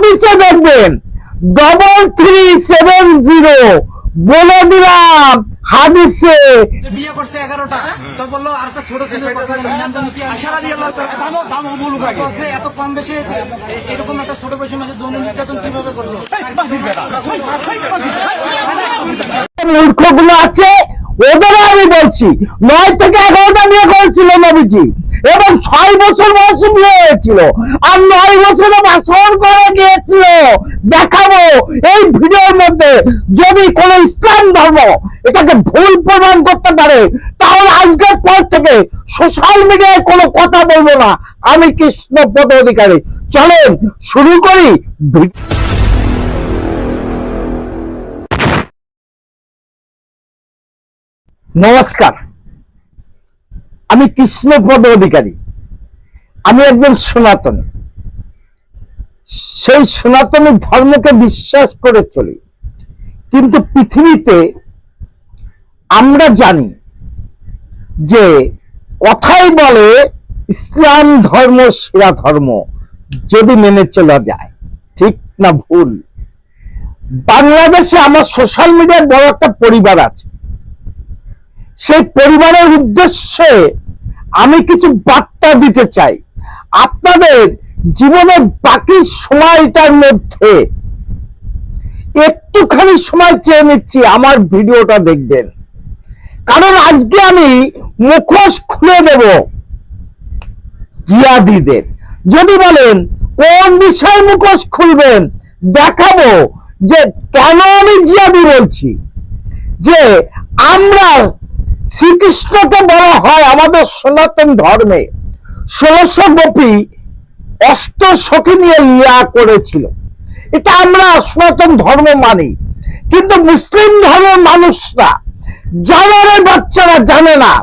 হাদিসে দেখবেন 3370 বলে দিলাম হাদিসে বিয়ে করছে 11টা তো বললো আরেকটা ছোট ছেলে এত কম বেশি এরকম একটা ছোট বয়সের মাঝে যৌন নির্যাতন কিভাবে করলো? মূর্খগুলো আছে ওদেরও আমি বলছি 9 থেকে 11টা বিয়ে করেছিল নবীজি এবং 6 বছর বয়সে বিয়ে হয়েছিল আর 9 বছরে বাসর করে গিয়েছিল। দেখাবো এই ভিডিওর মধ্যে যদি কোন ইসলাম ধর্ম এটাকে ভুল প্রমাণ করতে পারে তাহলে আজকের পর থেকে সোশ্যাল মিডিয়ায় কোনো কথা বলবো না। আমি কৃষ্ণপদ অধিকারী। চলেন শুরু করি। নমস্কার, আমি কৃষ্ণপদ অধিকারী। আমি একজন সনাতনী। সেই সনাতনী ধর্মকে বিশ্বাস করে চলি, কিন্তু পৃথিবীতে আমরা জানি যে কথাই বলে ইসলাম ধর্ম সেরা ধর্ম যদি মেনে চলা যায়। ঠিক না ভুল? বাংলাদেশে আমার সোশ্যাল মিডিয়ার বড় একটা পরিবার আছে। সেই পরিবারের উদ্দেশ্যে আমি কিছু বার্তা দিতে চাই। আপনাদের জীবনের বাকি সময়টার মধ্যে একটুখানি সময় চেয়ে নিচ্ছি, আমার ভিডিওটা দেখবেন, কারণ আজকে আমি মুখোশ খুলে দেব জিহাদিদের। যদি বলেন কোন বিষয়ে মুখোশ খুলবেন, দেখাবো যে কেন আমি জিহাদি বলছি। যে আমরা শ্রীকৃষ্ণকে বলা হয় আমাদের সনাতন ধর্মে 1600 গোপী অষ্ট সখী নিয়ে লীলা করেছিল। এটা আমরা সনাতন ধর্ম মানি, কিন্তু মুসলিম ধর্মের মানুষরা জানার বাচ্চারা জানে না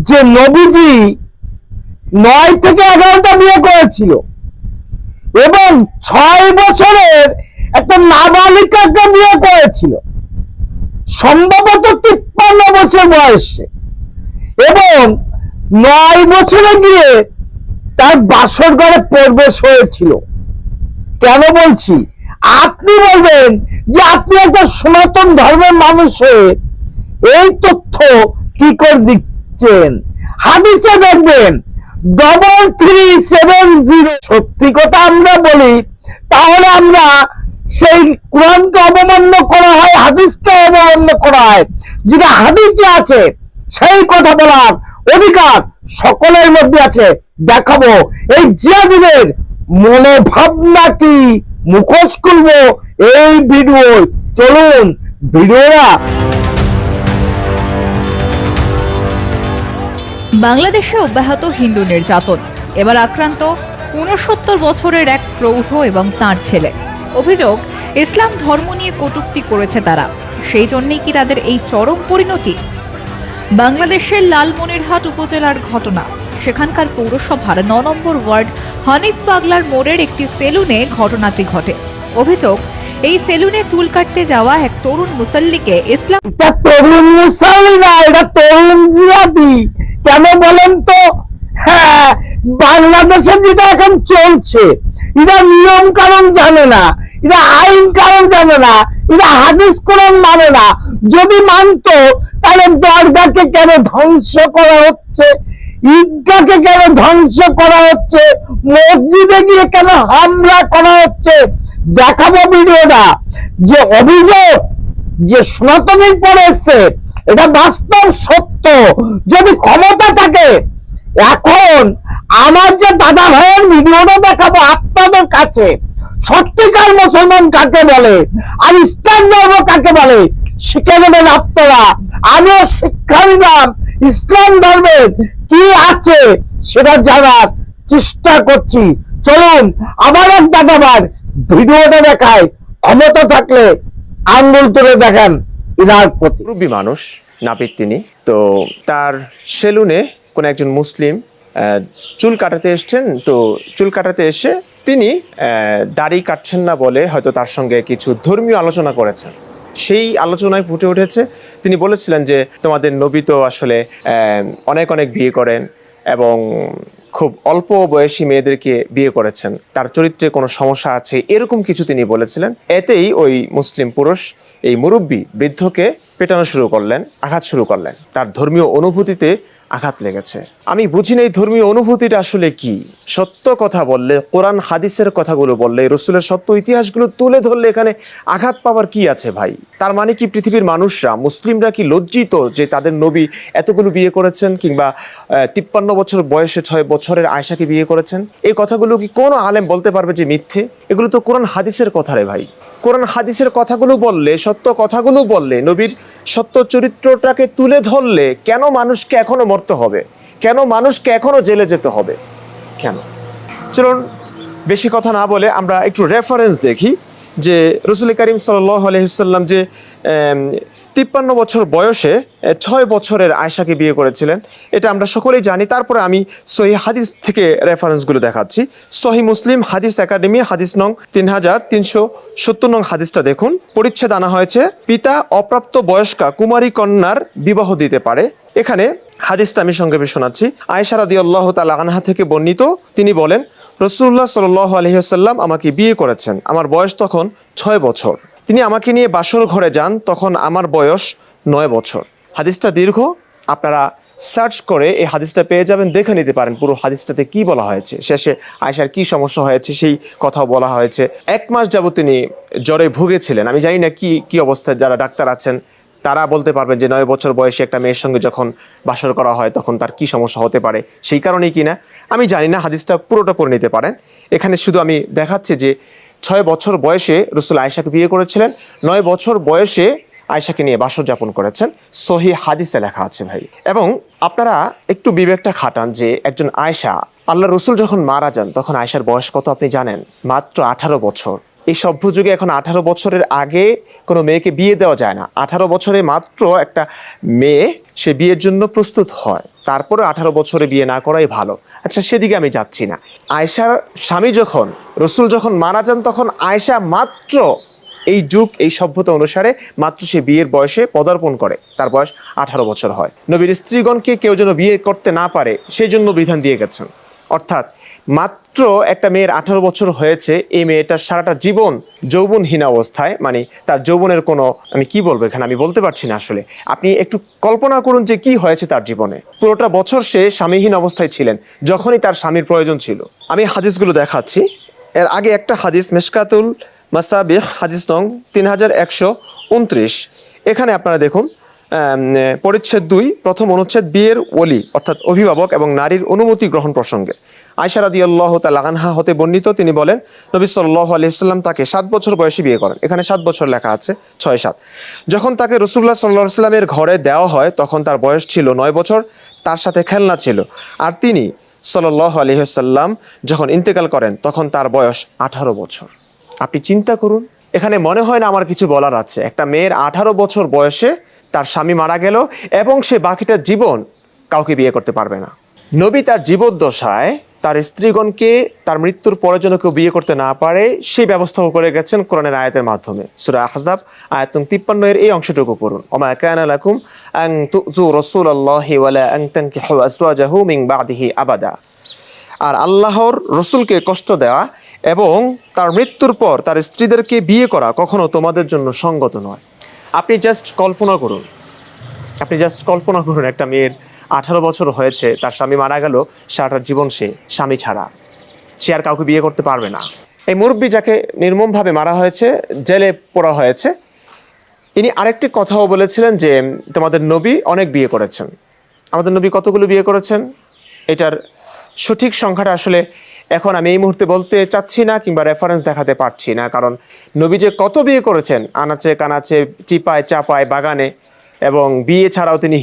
যে নবীজি 9 থেকে 11টা বিয়ে করেছিল এবং 6 বছরের একটা নাবালিকাকে বিয়ে করেছিল, সম্ভবত 53 বছর বয়সে, এবং 9 বছরে গিয়ে তার বাসর ঘরে প্রবেশ হয়েছিল। কেন বলছি? আপনি বলবেন যে আপনি একটা সনাতন ধর্মের মানুষ হয়ে এই তথ্য কি করে দিচ্ছেন। হাদিসে দেখবেন 3370। সত্যি কথা আমরা বলি তাহলে আমরা সেই কোরআনকে অবমাননা করা হয়, হাদিসকে অবমাননা করা হয়। যেটা হাদিসে আছে সেই কথা বলার অধিকার সকলের মধ্যে আছে। দেখাবো এই জিহাদিদের মনোভাবনা কি, মুখোশ খুলবো এই ভিডিও। চলুন ভিডিওটা। বাংলাদেশে অব্যাহত হিন্দু নির্যাতন। এবার আক্রান্ত 69 বছরের এক প্রৌঢ় এবং তার ছেলে। অভিযোগ, ইসলাম ধর্ম নিয়ে কটূক্তি করেছে তারা, সেই জন্যই কি তাদের এই চরম পরিণতি? বাংলাদেশের লালমনিরহাট উপজেলার ঘটনা। সেখানকার পৌরসভার 9 নম্বর ওয়ার্ড হানিফ পাগলার মোড়ের একটি সেলুনে ঘটনাটি ঘটে। অভিযোগ, এই সেলুনে চুল কাটতে যাওয়া এক তরুণ মুসল্লিকে ইসলাম। তরুণ মুসল্লি না, এটা তরুণ জিহাদি। কেন বলেন তো? হ্যাঁ, বাংলাদেশে যেটা এখন চলছে, এরা নিয়ম কানুন জানে না, এরা আইন কানুন জানে না, এরা হাদিস কোরআন মানে না। যদি মানতো তাহলে দরগাকে কেন ধ্বংস করা হচ্ছে, ঈদগাহকে কেন ধ্বংস করা হচ্ছে, মসজিদে গিয়ে কেন হামলা করা হচ্ছে। দেখাবো ভিডিওটা। যে অভিযোগ যে সনাতনীর পরে এসছে, এটা বাস্তব সত্য। যদি ক্ষমতা থাকে, এখন আমার যে দাদা ভাইয়ের ভিডিওটা দেখাবো আপনাদের কাছে, সত্যিকার মুসলমান কাকে বলে আর ইসলাম ধর্ম কাকে বলে শিখে নেবেন আপনারা। আমিও শিক্ষা নিলাম, ইসলাম ধর্মের কি আছে সেটা জানার চেষ্টা করছি। চলুন আমার এক দাদা ভাই ভিডিওটা দেখায়, ক্ষমতা থাকলে আঙ্গুল তুলে দেখান ইনার প্রতি। মুরব্বী মানুষ, নাপিত তিনি। তো তার সেলুনে কোন একজন মুসলিম চুল কাটাতে এসছেন। তো চুল কাটাতে এসে তিনি দাড়ি কাটছেন না বলে হয়তো তার সঙ্গে কিছু ধর্মীয় আলোচনা করেছেন। সেই আলোচনায় ফুটে উঠেছে, তিনি বলেছিলেন যে তোমাদের নবী তো আসলে অনেক অনেক বিয়ে করেন এবং খুব অল্প বয়সী মেয়েদেরকে বিয়ে করেছেন, তার চরিত্রে কোনো সমস্যা আছে, এরকম কিছু তিনি বলেছিলেন। এতেই ওই মুসলিম পুরুষ এই মুরব্বী বৃদ্ধকে পেটানো শুরু করলেন, আঘাত শুরু করলেন। তার ধর্মীয় অনুভূতিতে আঘাত লেগেছে। আমি বুঝি না এই ধর্মীয় অনুভূতিটা আসলে কি। সত্য কথা বললে, কোরআন হাদিসের কথাগুলো বললে, রসুলের সত্য ইতিহাসগুলো তুলে ধরলে এখানে আঘাত পাওয়ার কি আছে ভাই? তার মানে কি পৃথিবীর মানুষরা, মুসলিমরা কি লজ্জিত যে তাদের নবী এতগুলো বিয়ে করেছেন, কিংবা 53 বছর বয়সে 6 বছরের আয়েশাকে বিয়ে করেছেন? এই কথাগুলো কি কোনো আলেম বলতে পারবে যে মিথ্যে? এগুলো তো কোরআন হাদিসের কথা রে ভাই। কোরআন হাদিসের কথাগুলো বললে, সত্য কথাগুলো বললে, নবীর সত্য চরিত্রটাকে তুলে ধরলে কেন মানুষকে এখনো মরতে হবে? কেন মানুষকে এখনো জেলে যেতে হবে? কেন? চলুন বেশি কথা না বলে আমরা একটু রেফারেন্স দেখি যে রসুল করিম সাল্লাল্লাহু আলাইহি ওয়াসাল্লাম যে 53 বছর বয়সে 6 বছরের আয়েশাকে বিয়ে করেছিলেন, এটা আমরা সকলেই জানি। তারপরে আমি সহিহ হাদিস থেকে রেফারেন্সগুলো দেখাচ্ছি। সহিহ মুসলিম হাদিস একাডেমি হাদিস নং 3370 নং হাদিসটা দেখুন। পরিচ্ছেদ আনা হয়েছে, পিতা অপ্রাপ্ত বয়স্কা কুমারী কন্যার বিবাহ দিতে পারে। এখানে হাদিসটা আমি সংক্ষেপে শোনাচ্ছি। আয়েশা রাদিয়াল্লাহু তাআলা আনহা থেকে বর্ণিত, তিনি বলেন, রাসূলুল্লাহ সাল্লাল্লাহু আলাইহি ওয়াসাল্লাম আমাকে বিয়ে করেছেন, আমার বয়স তখন 6 বছর। তিনি আমাকে নিয়ে বাসর ঘরে যান, তখন আমার বয়স 9 বছর। হাদিসটা দীর্ঘ, আপনারা সার্চ করে এই হাদিসটা পেয়ে যাবেন, দেখে নিতে পারেন পুরো হাদিসটাতে কি বলা হয়েছে। শেষে আয়েশার কি সমস্যা হয়েছে সেই কথাও বলা হয়েছে। 1 মাস যাবত তিনি জ্বরে ভুগেছিলেন। আমি জানি না কি অবস্থায়, যারা ডাক্তার আছেন তারা বলতে পারবেন যে 9 বছর বয়সে একটা মেয়ের সঙ্গে যখন বাসর করা হয় তখন তার কি সমস্যা হতে পারে, সেই কারণেই কিনা আমি জানি না। হাদিসটা পুরোটা পড়ে নিতে পারেন। এখানে শুধু আমি দেখাচ্ছি যে 6 বছর বয়সে রসুল আয়েশাকে বিয়ে করেছিলেন, 9 বছর বয়সে আয়েশাকে নিয়ে বাসর যাপন করেছেন। সহিহ হাদিসে লেখা আছে ভাই। এবং আপনারা একটু বিবেকটা খাটান যে একজন আয়েশা, আল্লাহ রসুল যখন মারা যান তখন আয়েশার বয়স কত আপনি জানেন? মাত্র 18 বছর। এই সভ্য যুগে এখন 18 বছরের আগে কোনো মেয়েকে বিয়ে দেওয়া যায় না। 18 বছরে মাত্র একটা মেয়ে সে বিয়ের জন্য প্রস্তুত হয়, তারপরে 18 বছরে বিয়ে না করাই ভালো। আচ্ছা, সেদিকে আমি যাচ্ছি না। আয়েশার স্বামী যখন, রসুল যখন মারা যান তখন আয়েশা মাত্র এই যুগ, এই সভ্যতা অনুসারে মাত্র সে বিয়ের বয়সে পদার্পণ করে, তার বয়স 18 বছর হয়। নবীর স্ত্রীগণকে কেউ যেন বিয়ে করতে না পারে সেই জন্য বিধান দিয়ে গেছেন। অর্থাৎ মাত্র একটা মেয়ের 18 বছর হয়েছে, এই মেয়েটার সারাটা জীবন যৌবনহীন অবস্থায়, মানে তার যৌবনের কোনো, আমি কি বলবো এখানে, আমি বলতে পারছি না আসলে। আপনি একটু কল্পনা করুন যে কি হয়েছে তার জীবনে। পুরোটা বছর সে স্বামীহীন অবস্থায় ছিলেন, যখনই তার স্বামীর প্রয়োজন ছিল। আমি হাদিসগুলো দেখাচ্ছি। এর আগে একটা হাদিস, মিশকাতুল মাসাবিহ হাদিস নং 3129। এখানে আপনারা দেখুন, পরিচ্ছেদ 2, প্রথম অনুচ্ছেদ, বিয়ের ওলি অর্থাৎ অভিভাবক এবং নারীর অনুমতি গ্রহণ প্রসঙ্গে। আয়েশা রাদিয়াল্লাহু তাআলা আনহা হতে বর্ণিত, তিনি বলেন, নবী সাল্লাল্লাহু আলাইহি ওয়াসাল্লাম তাকে 7 বছর বয়সে বিয়ে করেন। এখানে 7 বছর লেখা আছে, 6-7। যখন তাকে রাসূলুল্লাহ সাল্লাল্লাহু আলাইহি ওয়াসাল্লামের ঘরে দেওয়া হয় তখন তার বয়স ছিল 9 বছর, তার সাথে খেলনা ছিল। আর তিনি সাল্লাল্লাহু আলাইহি ওয়াসাল্লাম যখন ইন্তেকাল করেন তখন তার বয়স 18 বছর। আপনি চিন্তা করুন। এখানে মনে হয় না আমার কিছু বলার আছে। একটা মেয়ের 18 বছর বয়সে তার স্বামী মারা গেল এবং সে বাকিটা জীবন কাউকে বিয়ে করতে পারবে না। নবী তার জীবদ্দশায় তার স্ত্রীগণকে তার মৃত্যুর পরে যেন কেউ বিয়ে করতে না পারে সেই ব্যবস্থাও করে গেছেন কোরআনের আয়াতের মাধ্যমে। সূরা আহজাব আয়াত 53 এর এই অংশটুকু পড়ুন। ওমা কানা লাকুম আন তুযু রাসূলাল্লাহি ওয়ালা আন তানকিহু আজওয়াজাহু মিন বাদিহি আবাদা। আর আল্লাহর রসুলকে কষ্ট দেওয়া এবং তার মৃত্যুর পর তার স্ত্রীদেরকে বিয়ে করা কখনো তোমাদের জন্য সঙ্গত নয়। আপনি জাস্ট কল্পনা করুন, একটা মেয়ের 18 বছর হয়েছে, তার স্বামী মারা গেল, সারাটা জীবন সে স্বামী ছাড়া, সে আর কাউকে বিয়ে করতে পারবে না। এই মুরব্বী যাকে নির্মমভাবে মারা হয়েছে, জেলে পোড়া হয়েছে, ইনি আরেকটি কথাও বলেছিলেন যে তোমাদের নবী অনেক বিয়ে করেছেন। আমাদের নবী কতগুলো বিয়ে করেছেন এটার সঠিক সংখ্যাটা আসলে এখন আমি এই মুহূর্তে বলতে চাচ্ছি না, কিংবা রেফারেন্স দেখাতে পারছি না। কারণ নবী যে কত বিয়ে করেছেন, আনাচে কানাচে, চিপায় চাপায়, বাগানে, এবং বিয়ে ছাড়াও তিনি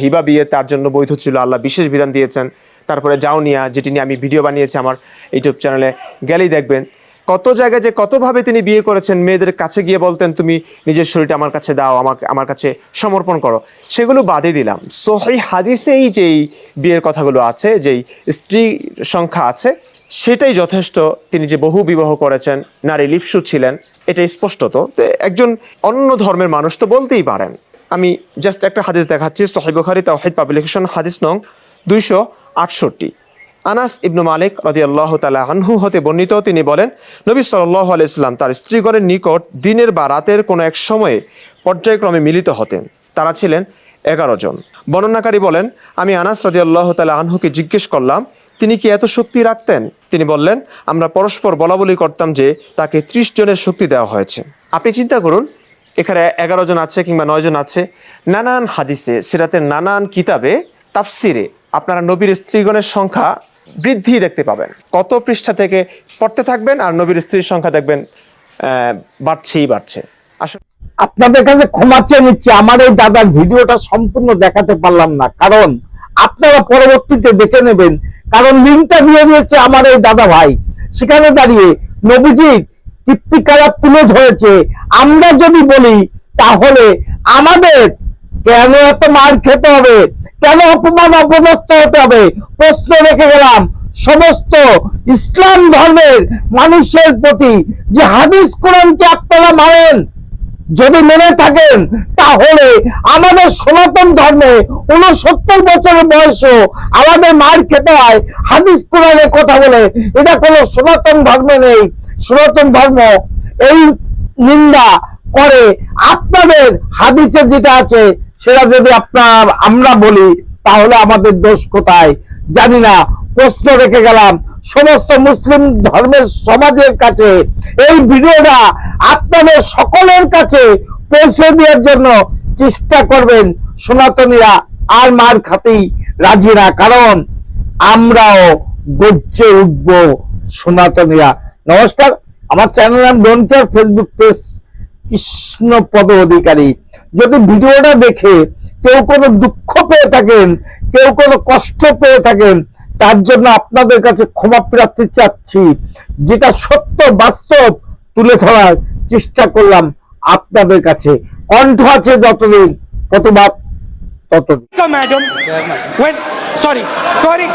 হিবা বিয়ে তার জন্য বৈধ ছিল, আল্লাহ বিশেষ বিধান দিয়েছেন। তারপরে জাউনিয়া, যেটি নিয়ে আমি ভিডিও বানিয়েছি আমার ইউটিউব চ্যানেলে, গেলেই দেখবেন কত জায়গায় যে কতভাবে তিনি বিয়ে করেছেন। মেয়েদের কাছে গিয়ে বলতেন, তুমি নিজের শরীরটা আমার কাছে দাও, আমার কাছে সমর্পণ করো। সেগুলো বাদই দিলাম, সহিহ হাদিসেই যেই বিয়ের কথাগুলো আছে, যেই স্ত্রী সংখ্যা আছে, সেটাই যথেষ্ট। তিনি যে বহু বিবাহ করেছেন, নারী লিপ্সু ছিলেন, এটা স্পষ্টত। তো একজন অন্য ধর্মের মানুষ তো বলতেই পারেন। আমি জাস্ট একটা হাদিস দেখাচ্ছি, সহিহ বুখারী তাওহীদ পাবলিকেশন হাদিস নং 268। আনাস ইবনু মালিক রাদিয়াল্লাহু তাআলা আনহু হতে বর্ণিত, তিনি বলেন, নবী সাল্লাল্লাহু আলাইহি সাল্লাম তার স্ত্রীগণের নিকট দিনের বা রাতের কোনো এক সময়ে পর্যায়ক্রমে মিলিত হতেন। তারা ছিলেন 11 জন। বর্ণনাকারী বলেন, আমি আনাস রাদিয়াল্লাহু তাআলা আনহুকে জিজ্ঞেস করলাম, তিনি কি এত শক্তি রাখতেন? তিনি বললেন, আমরা পরস্পর বলাবলি করতাম যে তাকে 30 জনের শক্তি দেওয়া হয়েছে। আপনি চিন্তা করুন, এখানে 11 জন আছে কিংবা 9 জন আছে, নানান হাদিসে, সিরাতের নানান কিতাবে, তাফসিরে আপনারা নবীর স্ত্রীগণের সংখ্যা বৃদ্ধি দেখতে পাবেন। কত পৃষ্ঠা থেকে পড়তে থাকবেন আর নবীর স্ত্রীর সংখ্যা দেখবেন বাড়ছেই বাড়ছে। আসলে আপনাদের কাছে ক্ষমা চেয়ে নিচ্ছি, আমার এই দাদার ভিডিওটা সম্পূর্ণ দেখাতে পারলাম না, কারণ আপনারা পরবর্তীতে দেখে নেবেন, কারণ লিঙ্কটা দিয়ে দিয়েছে আমার এই দাদা ভাই, সেখানে দাঁড়িয়ে নবীজির কীর্তিকলাপ তুলে ধরেছে। আমরা যদি বলি তাহলে আমাদের কেন এত মার খেতে হবে, কেন অপমান অপদস্থ হতে হবে? প্রশ্ন রেখে গেলাম সমস্ত ইসলাম ধর্মের মানুষের প্রতি, যে হাদিস কোরআনকে আপনারা মানেন, যদি মেনে থাকেন তাহলে আমাদের সনাতন ধর্মে 69 বছরের বয়সেও আমাদের মার খেতে হয় হাদিস কোরআনের কথা বলে। এটা কোনো সনাতন ধর্মে নেই। সনাতন ধর্ম এই নিন্দা করে। আপনাদের হাদিসে যেটা আছে সেটা যদি আমরা বলি তাহলে আমাদের দোষ কোথায় জানি না। প্রশ্ন রেখে গেলাম সমস্ত মুসলিম ধর্মের সমাজের কাছে, এই ভিডিওটা আপনাদের সকলের কাছে পৌঁছে দেওয়ার জন্য চেষ্টা করবেন। সনাতনীরা আর মার খাতেই রাজি না, কারণ আমরাও গর্জে উঠব সনাতনীরা। নমস্কার, আমার চ্যানেল নাম don't care, Facebook page Krishnapada Adhikari. যদি ভিডিওটা দেখে কেউ কোনো দুঃখ পেয়ে থাকেন, কেউ কোনো কষ্ট পেয়ে থাকেন, তার জন্য আপনাদের কাছে ক্ষমা প্রার্থী চাচ্ছি। যেটা সত্য বাস্তব তুলে ধরার চেষ্টা করলাম আপনাদের কাছে। কণ্ঠ আছে যতদিন, প্রতিবাদ ততদিন। Madam, sorry.